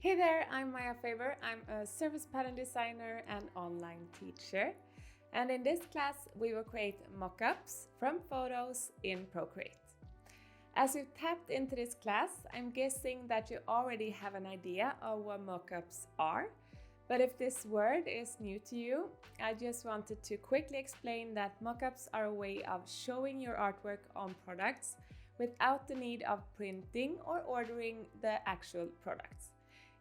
Hey there, I'm Maja Faber. I'm a service pattern designer and online teacher. And in this class, we will create mockups from photos in Procreate. As you've tapped into this class, I'm guessing that you already have an idea of what mockups are. But if this word is new to you, I just wanted to quickly explain that mockups are a way of showing your artwork on products without the need of printing or ordering the actual products.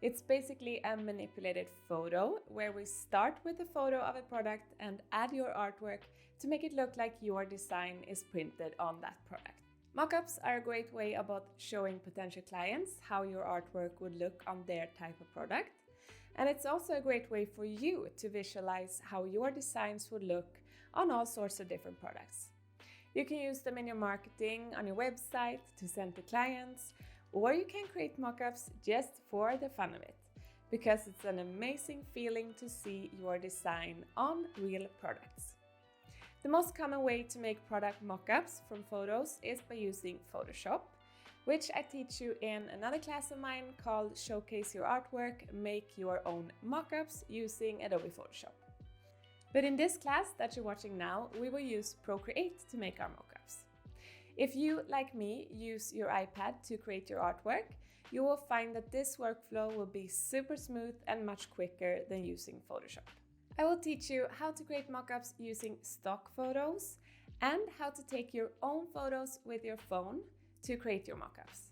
It's basically a manipulated photo where we start with a photo of a product and add your artwork to make it look like your design is printed on that product. Mockups are a great way about showing potential clients how your artwork would look on their type of product. And it's also a great way for you to visualize how your designs would look on all sorts of different products. You can use them in your marketing, on your website, to send to clients, or you can create mockups just for the fun of it, because it's an amazing feeling to see your design on real products. The most common way to make product mockups from photos is by using Photoshop, which I teach you in another class of mine called Showcase Your Artwork, Make Your Own Mockups using Adobe Photoshop. But in this class that you're watching now, we will use Procreate to make our mockups. If you, like me, use your iPad to create your artwork, you will find that this workflow will be super smooth and much quicker than using Photoshop. I will teach you how to create mockups using stock photos and how to take your own photos with your phone to create your mockups.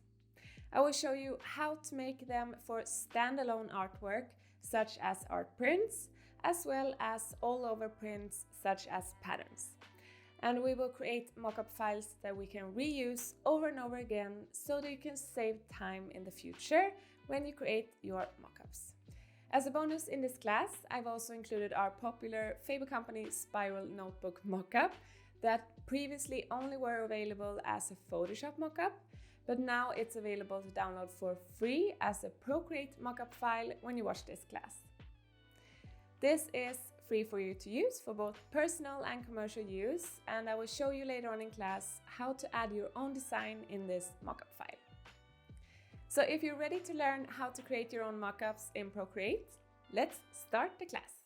I will show you how to make them for standalone artwork, such as art prints, as well as all-over prints, such as patterns. And we will create mockup files that we can reuse over and over again so that you can save time in the future when you create your mockups. As a bonus in this class, I've also included our popular Faber Company Spiral Notebook mockup that previously only were available as a Photoshop mockup, but now it's available to download for free as a Procreate mockup file when you watch this class. This is free for you to use for both personal and commercial use, and I will show you later on in class how to add your own design in this mockup file. So if you're ready to learn how to create your own mockups in Procreate, let's start the class.